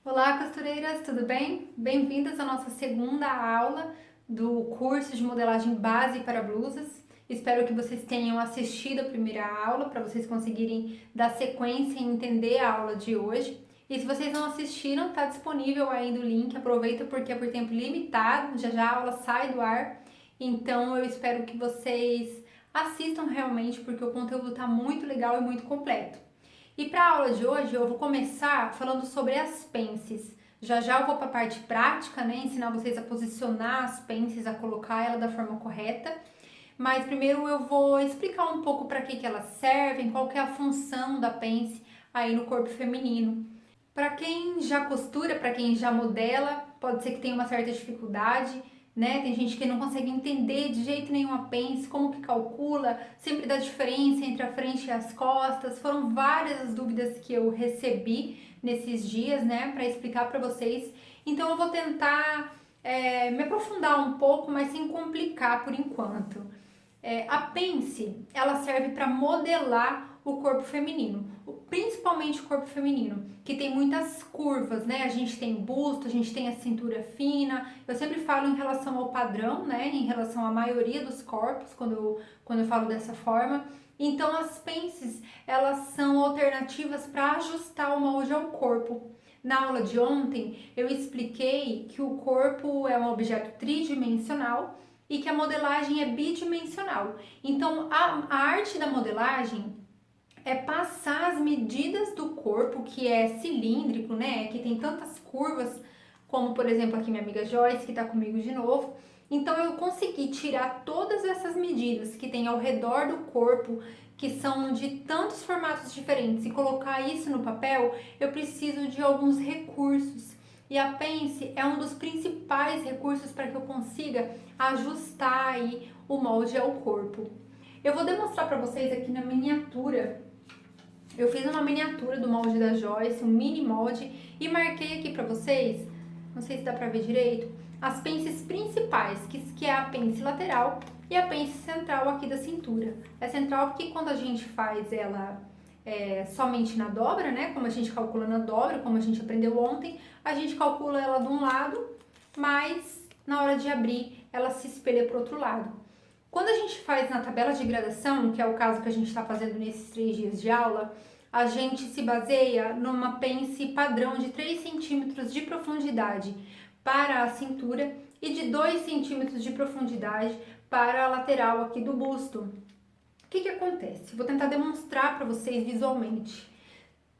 Olá, costureiras, tudo bem? Bem-vindas à nossa segunda aula do curso de modelagem base para blusas. Espero que vocês tenham assistido a primeira aula para vocês conseguirem dar sequência e entender a aula de hoje. E se vocês não assistiram, está disponível ainda o link. Aproveita porque é por tempo limitado, já já a aula sai do ar. Então eu espero que vocês assistam realmente porque o conteúdo está muito legal e muito completo. E para a aula de hoje eu vou começar falando sobre as pences. Já já eu vou para a parte prática, né? Ensinar vocês a posicionar as pences, a colocar ela da forma correta. Mas primeiro eu vou explicar um pouco para que elas servem, qual que é a função da pence aí no corpo feminino. Para quem já costura, para quem já modela, pode ser que tenha uma certa dificuldade, né? Tem gente que não consegue entender de jeito nenhum a pence, como que calcula, sempre dá diferença entre a frente e as costas. Foram várias as dúvidas que eu recebi nesses dias, né, para explicar para vocês. Então eu vou tentar me aprofundar um pouco, mas sem complicar por enquanto. A pence, ela serve para modelar o corpo feminino, principalmente o corpo feminino, que tem muitas curvas, né? A gente tem busto, a gente tem a cintura fina. Eu sempre falo em relação ao padrão, né? Em relação à maioria dos corpos, quando eu falo dessa forma. Então, as pences, elas são alternativas para ajustar o molde ao corpo. Na aula de ontem, eu expliquei que o corpo é um objeto tridimensional e que a modelagem é bidimensional. Então, a arte da modelagem é passar as medidas do corpo, que é cilíndrico, né? Que tem tantas curvas, como por exemplo aqui minha amiga Joyce, que está comigo de novo. Então, eu consegui tirar todas essas medidas que tem ao redor do corpo, que são de tantos formatos diferentes, e colocar isso no papel, eu preciso de alguns recursos. E a pence é um dos principais recursos para que eu consiga ajustar aí o molde ao corpo. Eu vou demonstrar para vocês aqui na miniatura. Eu fiz uma miniatura do molde da Joyce, um mini molde, e marquei aqui para vocês, não sei se dá para ver direito, as pences principais, que é a pence lateral e a pence central aqui da cintura. É central porque quando a gente faz ela somente na dobra, né, como a gente calcula na dobra, como a gente aprendeu ontem, a gente calcula ela de um lado, mas na hora de abrir ela se espelha para o outro lado. Quando a gente faz na tabela de gradação, que é o caso que a gente está fazendo nesses 3 dias de aula, a gente se baseia numa pence padrão de 3 centímetros de profundidade para a cintura e de 2 centímetros de profundidade para a lateral aqui do busto. O que acontece? Vou tentar demonstrar para vocês visualmente.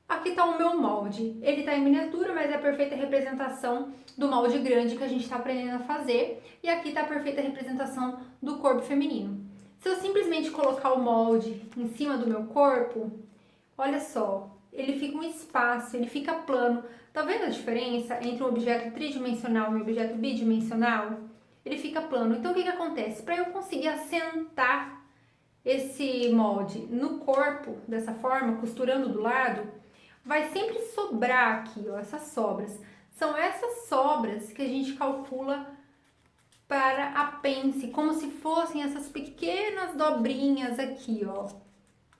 Aqui está o meu molde. Ele está em miniatura, mas é a perfeita representação do molde grande que a gente está aprendendo a fazer. E aqui está a perfeita representação do corpo feminino. Se eu simplesmente colocar o molde em cima do meu corpo, olha só, ele fica um espaço, ele fica plano. Tá vendo a diferença entre um objeto tridimensional e um objeto bidimensional? Ele fica plano. Então o que acontece? Para eu conseguir assentar esse molde no corpo dessa forma, costurando do lado, vai sempre sobrar aqui, ó, essas sobras. São essas sobras que a gente calcula para a pence, como se fossem essas pequenas dobrinhas aqui, ó.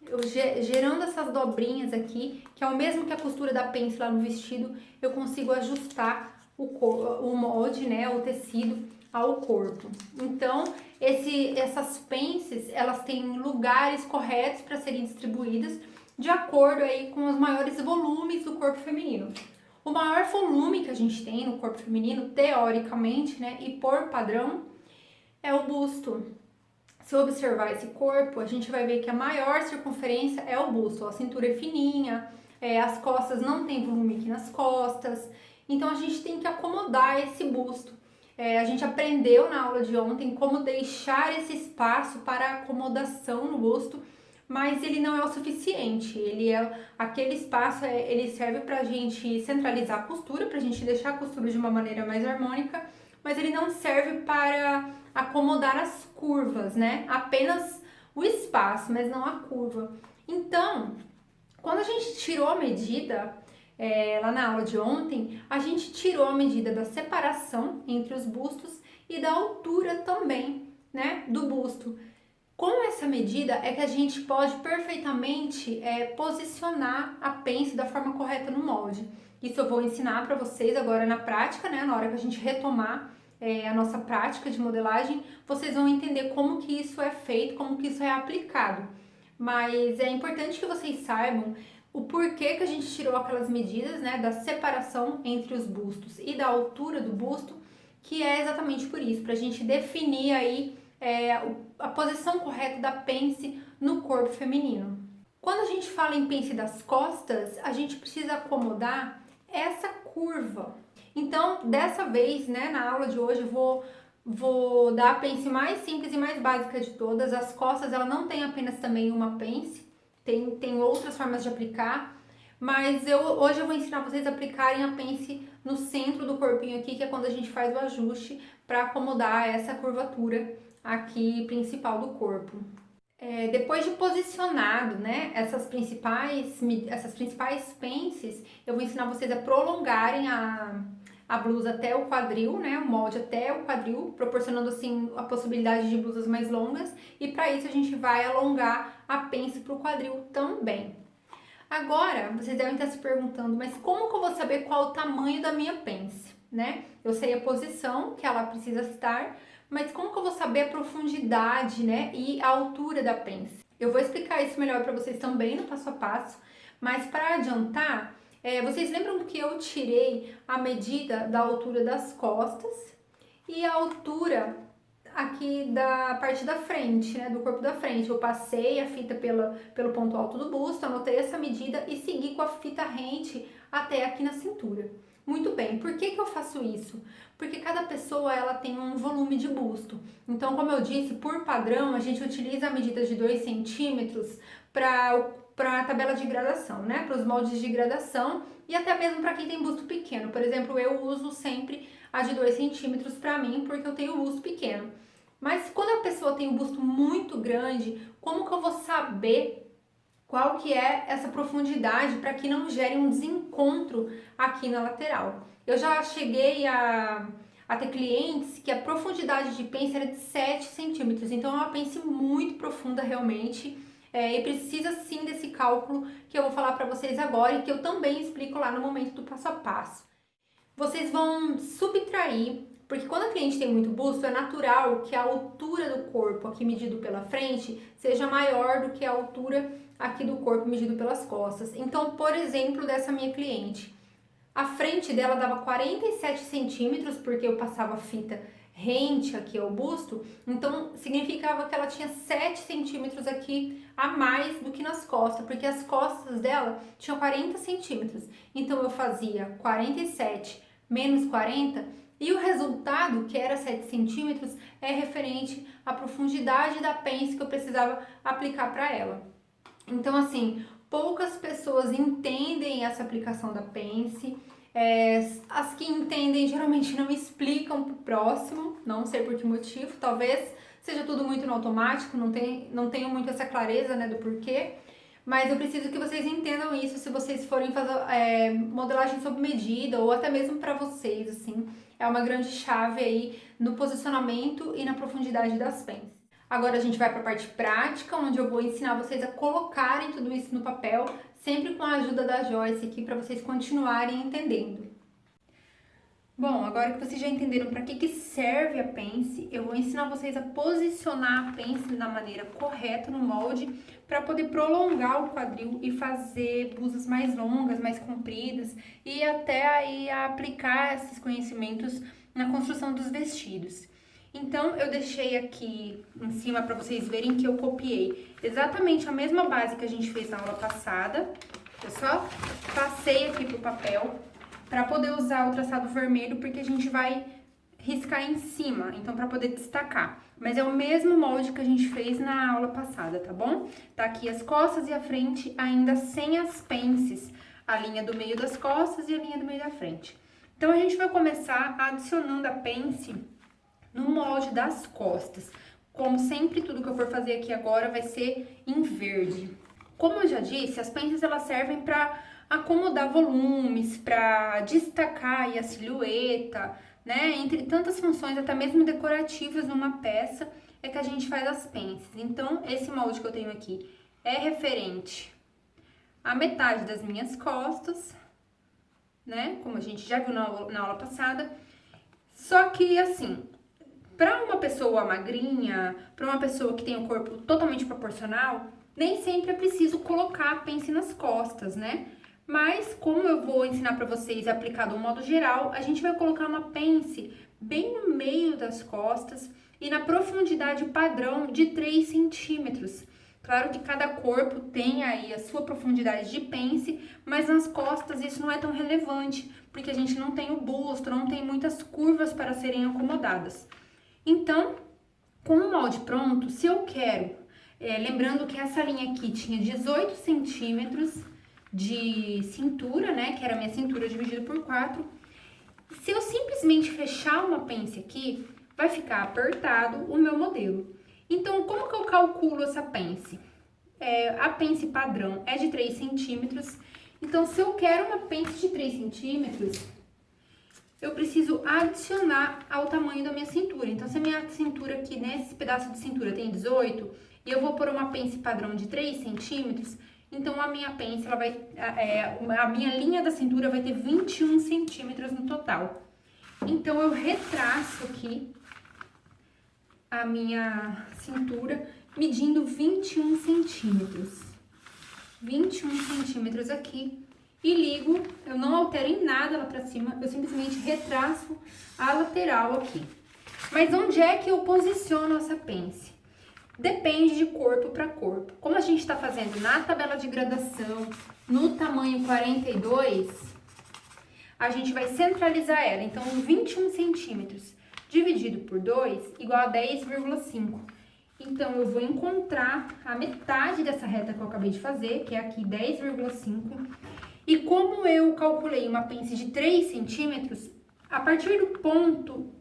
Eu gerando essas dobrinhas aqui, que é o mesmo que a costura da pence lá no vestido, eu consigo ajustar o molde, né, o tecido ao corpo. Então, essas pences, elas têm lugares corretos para serem distribuídas de acordo aí com os maiores volumes do corpo feminino. O maior volume que a gente tem no corpo feminino, teoricamente, né, e por padrão, é o busto. Se observar esse corpo, a gente vai ver que a maior circunferência é o busto. A cintura é fininha, as costas não tem volume aqui nas costas. Então, a gente tem que acomodar esse busto. A gente aprendeu na aula de ontem como deixar esse espaço para acomodação no busto, mas ele não é o suficiente. Aquele espaço, ele serve para a gente centralizar a costura, para a gente deixar a costura de uma maneira mais harmônica, mas ele não serve para acomodar as curvas, né? Apenas o espaço, mas não a curva. Então, quando a gente tirou a medida, lá na aula de ontem, a gente tirou a medida da separação entre os bustos e da altura também, né, do busto. Com essa medida é que a gente pode perfeitamente posicionar a pence da forma correta no molde. Isso eu vou ensinar para vocês agora na prática, né? Na hora que a gente retomar a nossa prática de modelagem, vocês vão entender como que isso é feito, como que isso é aplicado. Mas é importante que vocês saibam o porquê que a gente tirou aquelas medidas, né, da separação entre os bustos e da altura do busto, que é exatamente por isso, para a gente definir aí a posição correta da pence no corpo feminino. Quando a gente fala em pence das costas, a gente precisa acomodar essa curva. Então, dessa vez, né, na aula de hoje, eu vou dar a pence mais simples e mais básica de todas. As costas, ela não tem apenas também uma pence, tem outras formas de aplicar, mas hoje eu vou ensinar vocês a aplicarem a pence no centro do corpinho aqui, que é quando a gente faz o ajuste para acomodar essa curvatura aqui principal do corpo. Depois de posicionado, né, essas principais pences, eu vou ensinar vocês a prolongarem a blusa até o quadril, né, o molde até o quadril, proporcionando assim a possibilidade de blusas mais longas, e para isso a gente vai alongar a pence para o quadril também. Agora, vocês devem estar se perguntando, mas como que eu vou saber qual o tamanho da minha pence, né? Eu sei a posição que ela precisa estar, mas como que eu vou saber a profundidade, né, e a altura da pence? Eu vou explicar isso melhor para vocês também no passo a passo, mas para adiantar, vocês lembram que eu tirei a medida da altura das costas e a altura aqui da parte da frente, né, do corpo da frente. Eu passei a fita pelo ponto alto do busto, anotei essa medida e segui com a fita rente até aqui na cintura. Muito bem, por que eu faço isso? Porque cada pessoa ela tem um volume de busto. Então, como eu disse, por padrão, a gente utiliza a medida de 2 centímetros para a tabela de gradação, né? Para os moldes de gradação e até mesmo para quem tem busto pequeno. Por exemplo, eu uso sempre a de 2 centímetros para mim, porque eu tenho busto pequeno. Mas quando a pessoa tem um busto muito grande, como que eu vou saber qual que é essa profundidade para que não gere um desencontro aqui na lateral? Eu já cheguei a ter clientes que a profundidade de pence era de 7 centímetros, então é uma pence muito profunda realmente, e precisa sim desse cálculo que eu vou falar para vocês agora e que eu também explico lá no momento do passo a passo. Vocês vão subtrair, porque quando a cliente tem muito busto, é natural que a altura do corpo aqui medido pela frente seja maior do que a altura aqui do corpo medido pelas costas. Então, por exemplo, dessa minha cliente, a frente dela dava 47 centímetros, porque eu passava fita rente aqui ao busto, então significava que ela tinha 7 centímetros aqui a mais do que nas costas, porque as costas dela tinham 40 centímetros. Então eu fazia 47 menos 40 e o resultado, que era 7 centímetros, é referente à profundidade da pence que eu precisava aplicar para ela. Então, assim, poucas pessoas entendem essa aplicação da pence. As que entendem geralmente não explicam pro próximo, não sei por que motivo, talvez seja tudo muito no automático, não tenho muito essa clareza, né, do porquê, mas eu preciso que vocês entendam isso se vocês forem fazer modelagem sob medida ou até mesmo para vocês, assim, é uma grande chave aí no posicionamento e na profundidade das pences. Agora a gente vai para a parte prática, onde eu vou ensinar vocês a colocarem tudo isso no papel, sempre com a ajuda da Joyce aqui, para vocês continuarem entendendo. Bom, agora que vocês já entenderam para que serve a pence, eu vou ensinar vocês a posicionar a pence da maneira correta no molde, para poder prolongar o quadril e fazer blusas mais longas, mais compridas, e até aí aplicar esses conhecimentos na construção dos vestidos. Então, eu deixei aqui em cima para vocês verem que eu copiei exatamente a mesma base que a gente fez na aula passada. Eu só passei aqui pro papel para poder usar o traçado vermelho, porque a gente vai riscar em cima, então para poder destacar. Mas é o mesmo molde que a gente fez na aula passada, tá bom? Tá aqui as costas e a frente ainda sem as pences, a linha do meio das costas e a linha do meio da frente. Então, a gente vai começar adicionando a pence no molde das costas. Como sempre, tudo que eu for fazer aqui agora vai ser em verde. Como eu já disse, as pences elas servem para acomodar volumes, para destacar aí a silhueta, né? Entre tantas funções, até mesmo decorativas numa peça, é que a gente faz as pences. Então, esse molde que eu tenho aqui é referente à metade das minhas costas né? Como a gente já viu na aula passada. Só que, assim, para uma pessoa magrinha, para uma pessoa que tem o corpo totalmente proporcional, nem sempre é preciso colocar pence nas costas, né? Mas, como eu vou ensinar para vocês aplicar de um modo geral, a gente vai colocar uma pence bem no meio das costas e na profundidade padrão de 3 centímetros. Claro que cada corpo tem aí a sua profundidade de pence, mas nas costas isso não é tão relevante, porque a gente não tem o busto, não tem muitas curvas para serem acomodadas. Então, com o molde pronto, se eu quero, lembrando que essa linha aqui tinha 18 centímetros de cintura, né, que era a minha cintura dividida por 4, se eu simplesmente fechar uma pence aqui, vai ficar apertado o meu modelo. Então, como que eu calculo essa pence? A pence padrão é de 3 centímetros, então se eu quero uma pence de 3 centímetros, eu preciso adicionar ao tamanho da minha cintura. Então, se a minha cintura aqui, nesse pedaço de cintura, tem 18, e eu vou pôr uma pence padrão de 3 centímetros, então a minha pence, a minha linha da cintura vai ter 21 centímetros no total. Então, eu retraço aqui a minha cintura medindo 21 centímetros. 21 centímetros aqui. E ligo, eu não altero em nada lá pra cima, eu simplesmente retraço a lateral aqui. Mas onde é que eu posiciono essa pence? Depende de corpo para corpo. Como a gente está fazendo na tabela de gradação, no tamanho 42, a gente vai centralizar ela. Então, 21 centímetros dividido por 2 igual a 10,5. Então, eu vou encontrar a metade dessa reta que eu acabei de fazer, que é aqui 10,5. E como eu calculei uma pence de 3 centímetros, a partir do ponto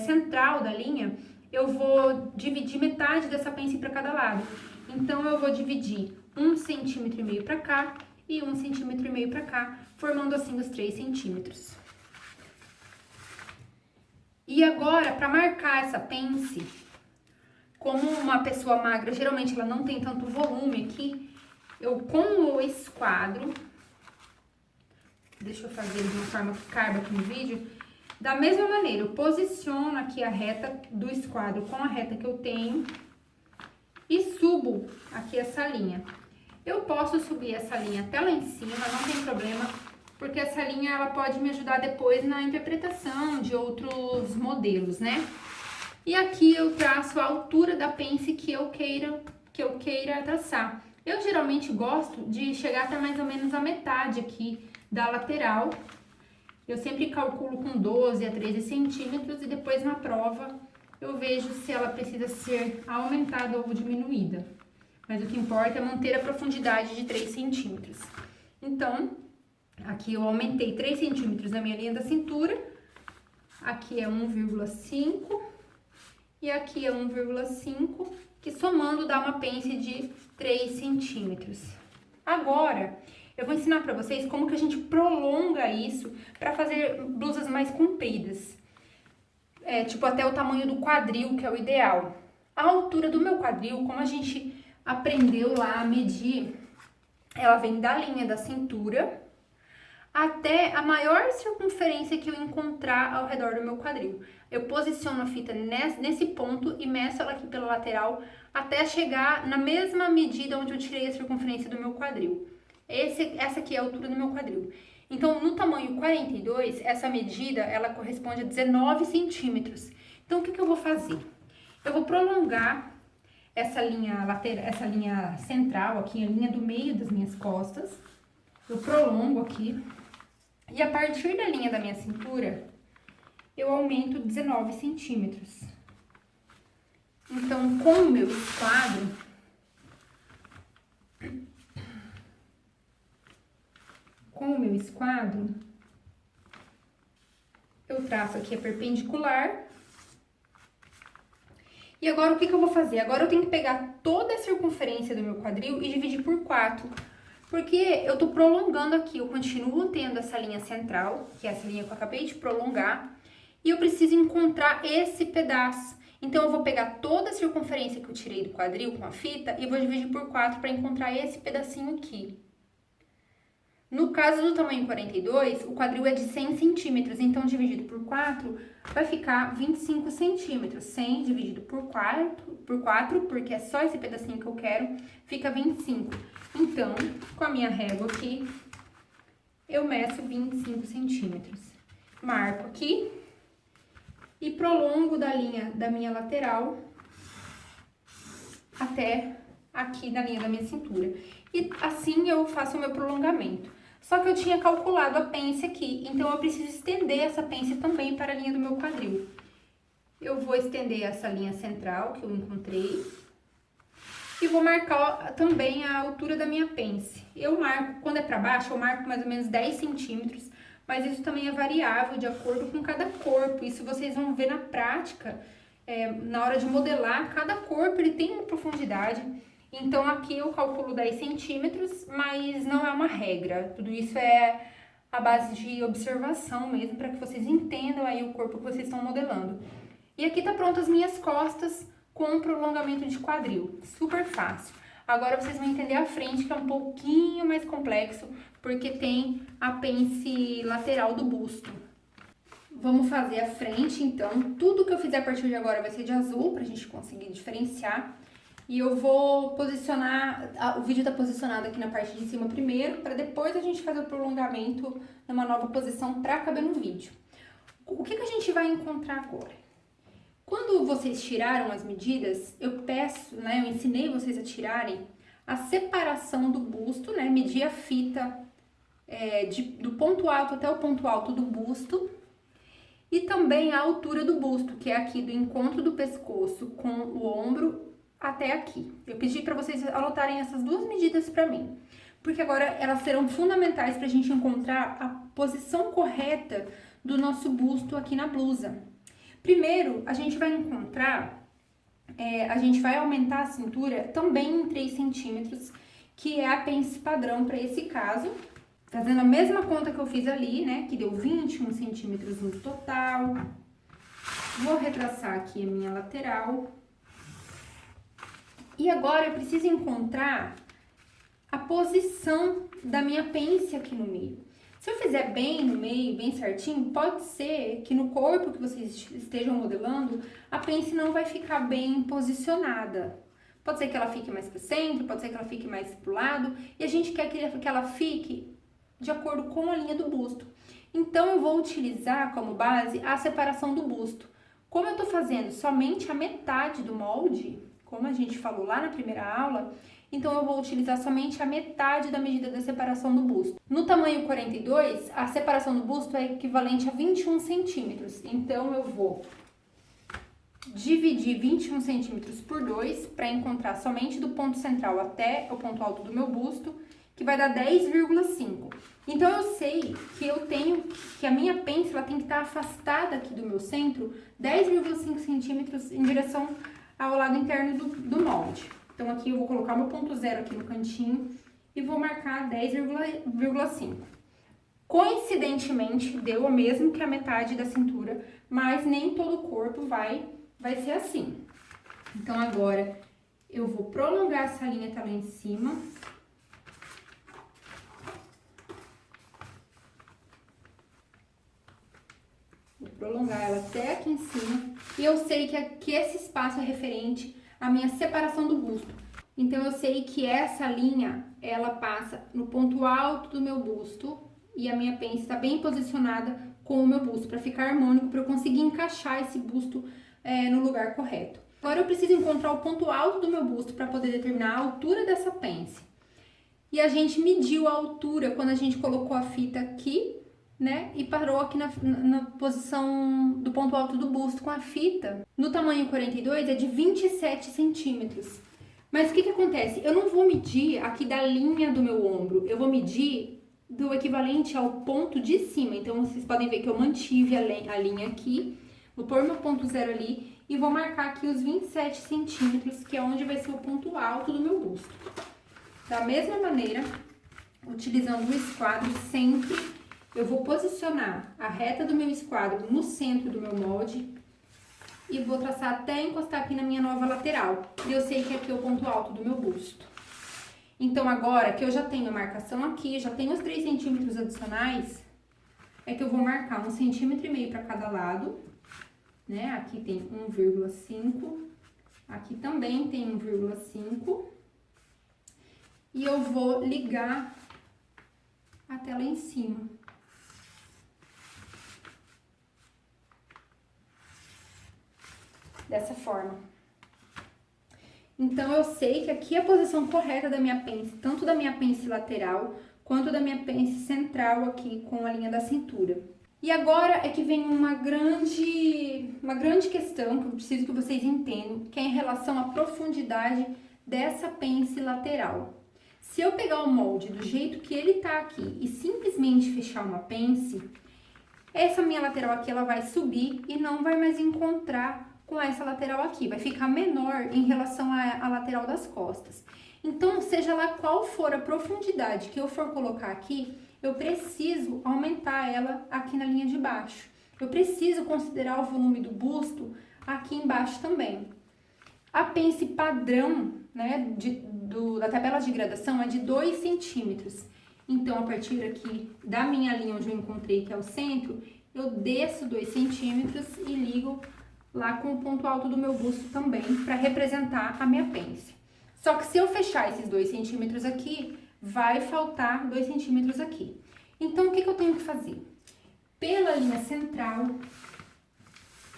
central da linha, eu vou dividir metade dessa pence para cada lado. Então, eu vou dividir 1,5 centímetro para cá e 1,5 centímetro para cá, formando assim os 3 centímetros. E agora, para marcar essa pence, como uma pessoa magra, geralmente ela não tem tanto volume aqui, eu com o esquadro, deixa eu fazer de uma forma que caiba aqui no vídeo, da mesma maneira, eu posiciono aqui a reta do esquadro com a reta que eu tenho e subo aqui essa linha. Eu posso subir essa linha até lá em cima, não tem problema, porque essa linha ela pode me ajudar depois na interpretação de outros modelos, né? E aqui eu traço a altura da pence que eu queira traçar. Eu geralmente gosto de chegar até mais ou menos a metade aqui da lateral. Eu sempre calculo com 12 a 13 centímetros e depois na prova eu vejo se ela precisa ser aumentada ou diminuída. Mas o que importa é manter a profundidade de 3 centímetros. Então, aqui eu aumentei 3 centímetros na minha linha da cintura. Aqui é 1,5 e aqui é 1,5, que somando dá uma pence de 3 centímetros. Agora, eu vou ensinar pra vocês como que a gente prolonga isso para fazer blusas mais compridas. Tipo até o tamanho do quadril, que é o ideal. A altura do meu quadril, como a gente aprendeu lá a medir, ela vem da linha da cintura até a maior circunferência que eu encontrar ao redor do meu quadril. Eu posiciono a fita nesse ponto e meço ela aqui pela lateral até chegar na mesma medida onde eu tirei a circunferência do meu quadril. Essa aqui é a altura do meu quadril. Então, no tamanho 42, essa medida, ela corresponde a 19 centímetros. Então, o que eu vou fazer? Eu vou prolongar essa linha lateral, essa linha central aqui, a linha do meio das minhas costas. Eu prolongo aqui. E a partir da linha da minha cintura, eu aumento 19 centímetros. Então, com o meu esquadro, eu traço aqui a perpendicular. E agora, o que eu vou fazer? Agora, eu tenho que pegar toda a circunferência do meu quadril e dividir por 4. Porque eu tô prolongando aqui, eu continuo tendo essa linha central, que é essa linha que eu acabei de prolongar, e eu preciso encontrar esse pedaço. Então, eu vou pegar toda a circunferência que eu tirei do quadril com a fita e vou dividir por 4 para encontrar esse pedacinho aqui. No caso do tamanho 42, o quadril é de 100 centímetros, então dividido por 4 vai ficar 25 centímetros. 100 dividido por 4, porque é só esse pedacinho que eu quero, fica 25. Então, com a minha régua aqui, eu meço 25 centímetros. Marco aqui e prolongo da linha da minha lateral até aqui na linha da minha cintura. E assim eu faço o meu prolongamento. Só que eu tinha calculado a pence aqui, então eu preciso estender essa pence também para a linha do meu quadril. Eu vou estender essa linha central que eu encontrei e vou marcar também a altura da minha pence. Eu marco, quando é para baixo, eu marco mais ou menos 10 centímetros, mas isso também é variável de acordo com cada corpo. Isso vocês vão ver na prática, na hora de modelar, cada corpo ele tem uma profundidade. Então, aqui eu calculo 10 centímetros, mas não é uma regra. Tudo isso é a base de observação mesmo, para que vocês entendam aí o corpo que vocês estão modelando. E aqui tá pronto as minhas costas com prolongamento de quadril. Super fácil. Agora vocês vão entender a frente, que é um pouquinho mais complexo, porque tem a pence lateral do busto. Vamos fazer a frente, então. Tudo que eu fizer a partir de agora vai ser de azul, pra gente conseguir diferenciar. E eu vou posicionar, o vídeo tá posicionado aqui na parte de cima primeiro, para depois a gente fazer o prolongamento numa nova posição para caber no vídeo. O que a gente vai encontrar agora? Quando vocês tiraram as medidas, eu peço, né, eu ensinei vocês a tirarem a separação do busto, né, medir a fita do ponto alto até o ponto alto do busto, e também a altura do busto, que é aqui do encontro do pescoço com o ombro até aqui. Eu pedi para vocês anotarem essas duas medidas para mim, porque agora elas serão fundamentais para a gente encontrar a posição correta do nosso busto aqui na blusa. Primeiro, a gente vai encontrar, a gente vai aumentar a cintura também em 3 centímetros, que é a pence padrão para esse caso, fazendo a mesma conta que eu fiz ali, né, que deu 21 centímetros no total. Vou retraçar aqui a minha lateral. E agora eu preciso encontrar a posição da minha pence aqui no meio. Se eu fizer bem no meio, bem certinho, pode ser que no corpo que vocês estejam modelando, a pence não vai ficar bem posicionada. Pode ser que ela fique mais pro centro, pode ser que ela fique mais pro lado, e a gente quer que ela fique de acordo com a linha do busto. Então, eu vou utilizar como base a separação do busto. Como eu tô fazendo somente a metade do molde, como a gente falou lá na primeira aula, então eu vou utilizar somente a metade da medida da separação do busto. No tamanho 42, a separação do busto é equivalente a 21 centímetros. Então, eu vou dividir 21 centímetros por 2 para encontrar somente do ponto central até o ponto alto do meu busto, que vai dar 10,5. Então, eu sei que a minha pence ela tem que estar afastada aqui do meu centro 10,5 centímetros em direção ao lado interno do molde. Então, aqui eu vou colocar meu ponto zero aqui no cantinho e vou marcar 10,5. Coincidentemente, deu o mesmo que a metade da cintura, mas nem todo o corpo vai ser assim. Então, agora, eu vou prolongar essa linha até lá em cima. Vou prolongar ela até aqui em cima. E eu sei que esse espaço é referente à minha separação do busto. Então, eu sei que essa linha, ela passa no ponto alto do meu busto. E a minha pence está bem posicionada com o meu busto, para ficar harmônico, para eu conseguir encaixar esse busto no lugar correto. Agora, eu preciso encontrar o ponto alto do meu busto para poder determinar a altura dessa pence. E a gente mediu a altura quando a gente colocou a fita aqui, né? E parou aqui na posição do ponto alto do busto com a fita. No tamanho 42 é de 27 centímetros. Mas o que acontece? Eu não vou medir aqui da linha do meu ombro, eu vou medir do equivalente ao ponto de cima. Então, vocês podem ver que eu mantive a linha aqui, vou pôr meu ponto zero ali e vou marcar aqui os 27 centímetros, que é onde vai ser o ponto alto do meu busto. Da mesma maneira, utilizando o esquadro sempre, eu vou posicionar a reta do meu esquadro no centro do meu molde e vou traçar até encostar aqui na minha nova lateral. E eu sei que aqui é o ponto alto do meu busto. Então, agora que eu já tenho a marcação aqui, já tenho os 3 centímetros adicionais, é que eu vou marcar 1,5 centímetro para cada lado, né? Aqui tem 1,5, aqui também tem 1,5. E eu vou ligar até lá em cima. Dessa forma. Então, eu sei que aqui é a posição correta da minha pence, tanto da minha pence lateral, quanto da minha pence central aqui com a linha da cintura. E agora é que vem uma grande questão que eu preciso que vocês entendam, que é em relação à profundidade dessa pence lateral. Se eu pegar o molde do jeito que ele tá aqui e simplesmente fechar uma pence, essa minha lateral aqui ela vai subir e não vai mais encontrar com essa lateral aqui, vai ficar menor em relação à lateral das costas. Então, seja lá qual for a profundidade que eu for colocar aqui, eu preciso aumentar ela aqui na linha de baixo. Eu preciso considerar o volume do busto aqui embaixo também. A pence padrão, né, da tabela de gradação é de 2 centímetros. Então, a partir aqui da minha linha onde eu encontrei, que é o centro, eu desço 2 centímetros e ligo lá com o ponto alto do meu busto também, para representar a minha pence. Só que se eu fechar esses 2 centímetros aqui, vai faltar 2 centímetros aqui. Então, o que eu tenho que fazer? Pela linha central,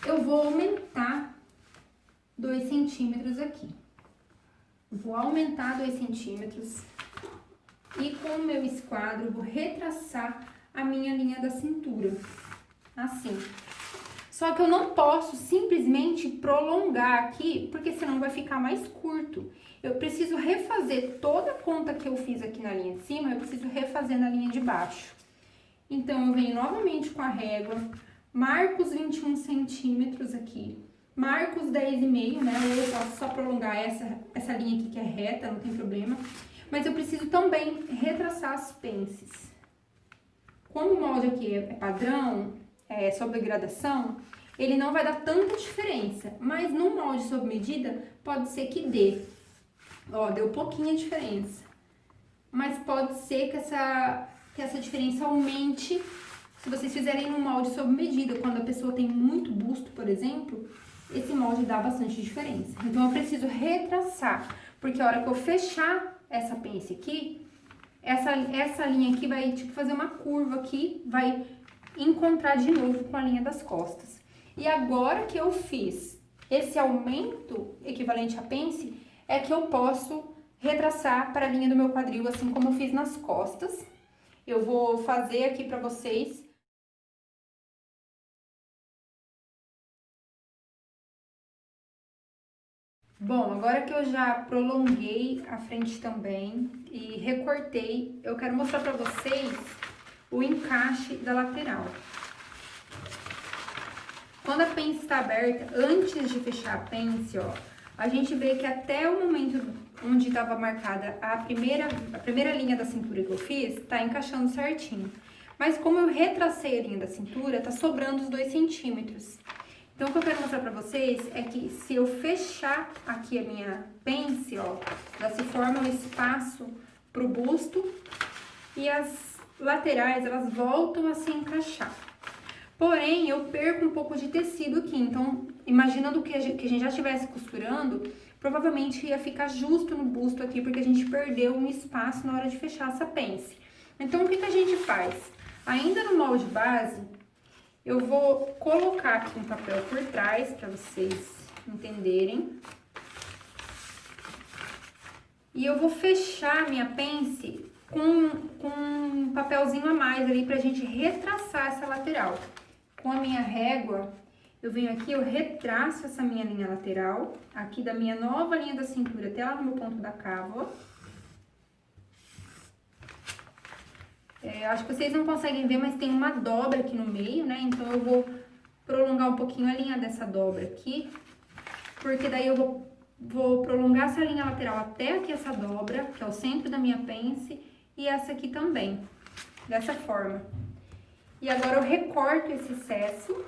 eu vou aumentar 2 centímetros aqui. Vou aumentar 2 centímetros e com o meu esquadro, vou retraçar a minha linha da cintura, assim. Só que eu não posso simplesmente prolongar aqui, porque senão vai ficar mais curto. Eu preciso refazer toda a conta que eu fiz aqui na linha de cima, eu preciso refazer na linha de baixo. Então, eu venho novamente com a régua, marco os 21 centímetros aqui, marco os 10,5, né? Ou eu posso só prolongar essa linha aqui que é reta, não tem problema. Mas eu preciso também retraçar as pences. Como o molde aqui é padrão, sob gradação, ele não vai dar tanta diferença, mas no molde sob medida pode ser que dê. Ó, deu pouquinha diferença, mas pode ser que essa diferença aumente se vocês fizerem no molde sob medida. Quando a pessoa tem muito busto, por exemplo, esse molde dá bastante diferença. Então, eu preciso retraçar, porque a hora que eu fechar essa pence aqui, essa linha aqui vai tipo fazer uma curva aqui, vai encontrar de novo com a linha das costas. E agora que eu fiz esse aumento equivalente à pence, é que eu posso retraçar para a linha do meu quadril, assim como eu fiz nas costas. Eu vou fazer aqui para vocês. Bom, agora que eu já prolonguei a frente também e recortei, eu quero mostrar para vocês o encaixe da lateral. Quando a pence está aberta, antes de fechar a pence, ó, a gente vê que até o momento onde estava marcada a primeira linha da cintura que eu fiz, tá encaixando certinho. Mas como eu retracei a linha da cintura, tá sobrando os 2 centímetros. Então, o que eu quero mostrar pra vocês é que se eu fechar aqui a minha pence, ó, ela se forma um espaço pro busto e as laterais, elas voltam a se encaixar. Porém, eu perco um pouco de tecido aqui, então, imaginando que a gente já estivesse costurando, provavelmente ia ficar justo no busto aqui, porque a gente perdeu um espaço na hora de fechar essa pence. Então, o que a gente faz? Ainda no molde base, eu vou colocar aqui um papel por trás, para vocês entenderem. E eu vou fechar a minha pence com um papelzinho a mais ali, pra gente retraçar essa lateral. Com a minha régua, eu venho aqui, eu retraço essa minha linha lateral, aqui da minha nova linha da cintura até lá no meu ponto da cava, ó. Acho que vocês não conseguem ver, mas tem uma dobra aqui no meio, né? Então, eu vou prolongar um pouquinho a linha dessa dobra aqui, porque daí eu vou prolongar essa linha lateral até aqui essa dobra, que é o centro da minha pence, e essa aqui também, dessa forma. E agora eu recorto esse excesso.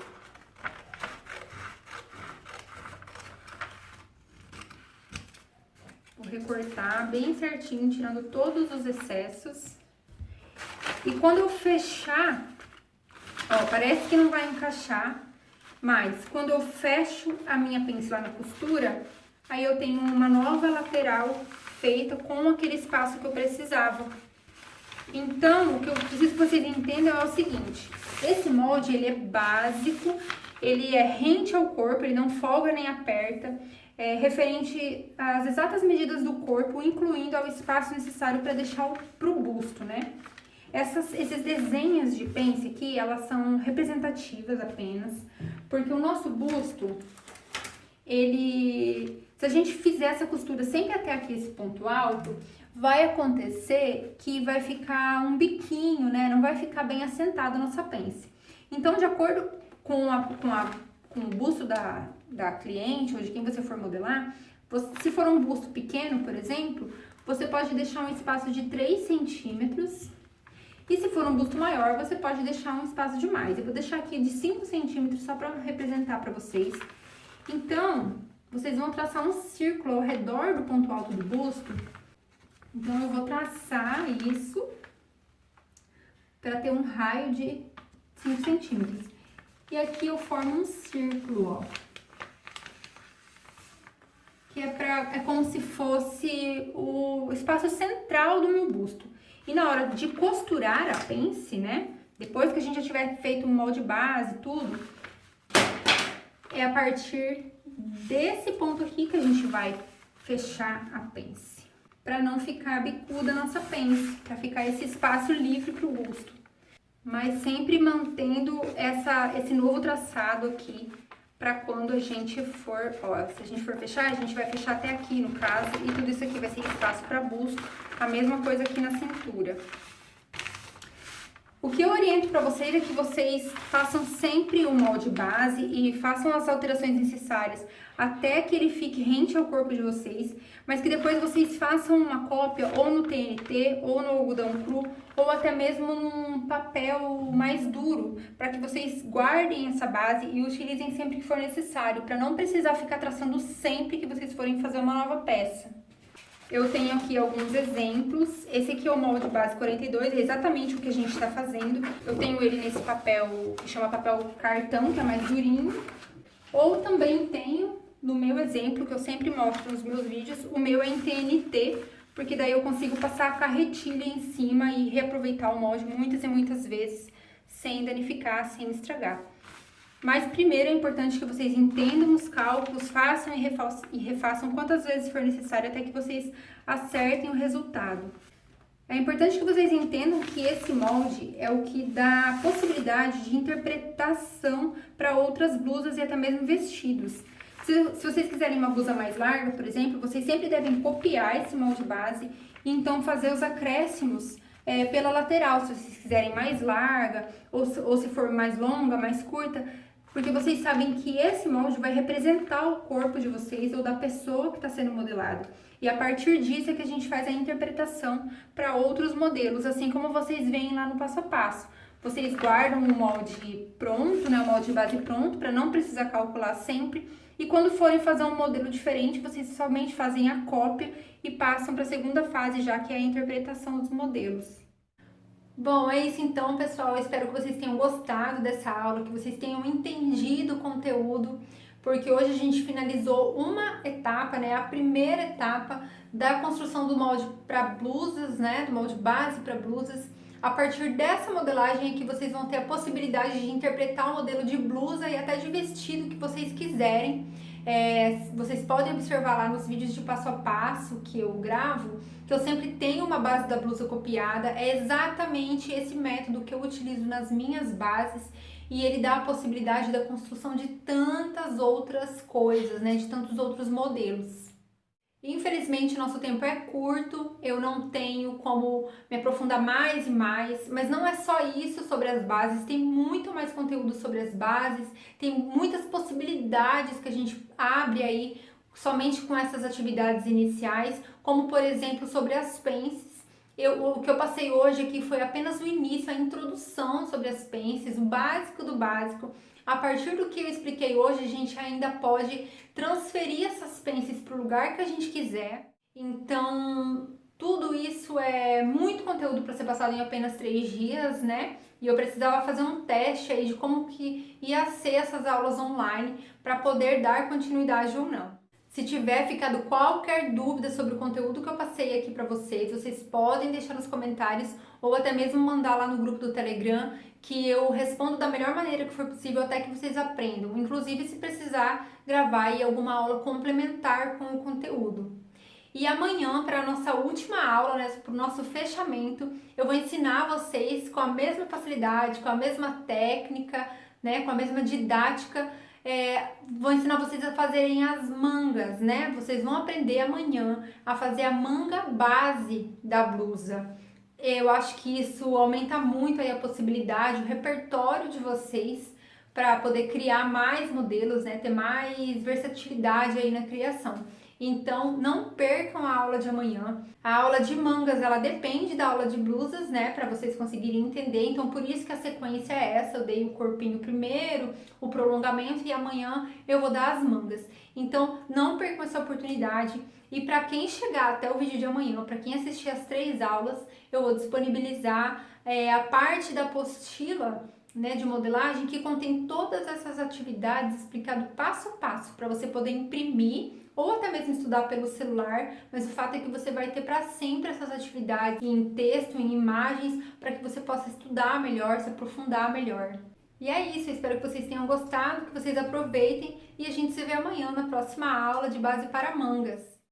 Vou recortar bem certinho, tirando todos os excessos. E quando eu fechar, ó, parece que não vai encaixar, mas quando eu fecho a minha pence lá na costura, aí eu tenho uma nova lateral feita com aquele espaço que eu precisava. Então, o que eu preciso que vocês entendam é o seguinte: esse molde, ele é básico, ele é rente ao corpo, ele não folga nem aperta, é referente às exatas medidas do corpo, incluindo ao espaço necessário para deixar pro busto, né? Esses desenhos de pence aqui, elas são representativas apenas, porque o nosso busto, se a gente fizer essa costura sempre até aqui esse ponto alto, vai acontecer que vai ficar um biquinho, né? Não vai ficar bem assentado a nossa pence. Então, de acordo com o busto da cliente ou de quem você for modelar, se for um busto pequeno, por exemplo, você pode deixar um espaço de 3 centímetros. E se for um busto maior, você pode deixar um espaço de mais. Eu vou deixar aqui de 5 centímetros só para representar para vocês. Então, vocês vão traçar um círculo ao redor do ponto alto do busto. Então, eu vou traçar isso para ter um raio de 5 centímetros. E aqui eu formo um círculo, ó. Que é como se fosse o espaço central do meu busto. E na hora de costurar a pence, né? Depois que a gente já tiver feito um molde base, tudo, é a partir desse ponto aqui que a gente vai fechar a pence. Pra não ficar bicuda a nossa pence, pra ficar esse espaço livre pro busto. Mas sempre mantendo esse novo traçado aqui, pra quando a gente for, ó, se a gente for fechar, a gente vai fechar até aqui no caso, e tudo isso aqui vai ser espaço pra busto, a mesma coisa aqui na cintura. O que eu oriento pra vocês é que vocês façam sempre o molde base e façam as alterações necessárias até que ele fique rente ao corpo de vocês, mas que depois vocês façam uma cópia ou no TNT, ou no algodão cru, ou até mesmo num papel mais duro, para que vocês guardem essa base e utilizem sempre que for necessário, para não precisar ficar traçando sempre que vocês forem fazer uma nova peça. Eu tenho aqui alguns exemplos. Esse aqui é o molde base 42, é exatamente o que a gente está fazendo. Eu tenho ele nesse papel, que chama papel cartão, que é mais durinho. Ou também tenho, no meu exemplo, que eu sempre mostro nos meus vídeos, o meu é em TNT, porque daí eu consigo passar a carretilha em cima e reaproveitar o molde muitas e muitas vezes, sem danificar, sem estragar. Mas primeiro é importante que vocês entendam os cálculos, façam e refaçam quantas vezes for necessário até que vocês acertem o resultado. É importante que vocês entendam que esse molde é o que dá possibilidade de interpretação para outras blusas e até mesmo vestidos. Se vocês quiserem uma blusa mais larga, por exemplo, vocês sempre devem copiar esse molde base e então fazer os acréscimos pela lateral, se vocês quiserem mais larga ou se for mais longa, mais curta, porque vocês sabem que esse molde vai representar o corpo de vocês ou da pessoa que está sendo modelada. E a partir disso é que a gente faz a interpretação para outros modelos, assim como vocês veem lá no passo a passo. Vocês guardam o molde pronto, né, o molde base pronto, para não precisar calcular sempre. E quando forem fazer um modelo diferente, vocês somente fazem a cópia e passam para a segunda fase, já que é a interpretação dos modelos. Bom, é isso então, pessoal. Eu espero que vocês tenham gostado dessa aula, que vocês tenham entendido o conteúdo, porque hoje a gente finalizou uma etapa, né? A primeira etapa da construção do molde para blusas, né? Do molde base para blusas. A partir dessa modelagem aqui, vocês vão ter a possibilidade de interpretar o modelo de blusa e até de vestido que vocês quiserem. Vocês podem observar lá nos vídeos de passo a passo que eu gravo, que eu sempre tenho uma base da blusa copiada. É exatamente esse método que eu utilizo nas minhas bases e ele dá a possibilidade da construção de tantas outras coisas, né? De tantos outros modelos. Infelizmente, nosso tempo é curto, eu não tenho como me aprofundar mais e mais, mas não é só isso sobre as bases, tem muito mais conteúdo sobre as bases, tem muitas possibilidades que a gente abre aí somente com essas atividades iniciais, como por exemplo sobre as pences. O que eu passei hoje aqui foi apenas o início, a introdução sobre as pences, o básico do básico. A partir do que eu expliquei hoje, a gente ainda pode transferir essas pences para o lugar que a gente quiser. Então, tudo isso é muito conteúdo para ser passado em apenas 3 dias, né? E eu precisava fazer um teste aí de como que ia ser essas aulas online para poder dar continuidade ou não. Se tiver ficado qualquer dúvida sobre o conteúdo que eu passei aqui para vocês, vocês podem deixar nos comentários ou até mesmo mandar lá no grupo do Telegram, que eu respondo da melhor maneira que for possível até que vocês aprendam. Inclusive, se precisar gravar aí alguma aula complementar com o conteúdo. E amanhã, para a nossa última aula, né, para o nosso fechamento, eu vou ensinar vocês com a mesma facilidade, com a mesma técnica, né, com a mesma didática. Vou ensinar vocês a fazerem as mangas, né? Vocês vão aprender amanhã a fazer a manga base da blusa. Eu acho que isso aumenta muito aí a possibilidade, o repertório de vocês para poder criar mais modelos, né? Ter mais versatilidade aí na criação. Então, não percam a aula de amanhã. A aula de mangas, ela depende da aula de blusas, né, para vocês conseguirem entender. Então, por isso que a sequência é essa. Eu dei o corpinho primeiro, o prolongamento e amanhã eu vou dar as mangas. Então, não percam essa oportunidade. E para quem chegar até o vídeo de amanhã, para quem assistir as 3 aulas, eu vou disponibilizar a parte da apostila, né, de modelagem que contém todas essas atividades explicado passo a passo para você poder imprimir ou até mesmo estudar pelo celular, mas o fato é que você vai ter para sempre essas atividades em texto, em imagens, para que você possa estudar melhor, se aprofundar melhor. E é isso, eu espero que vocês tenham gostado, que vocês aproveitem e a gente se vê amanhã na próxima aula de base para mangas.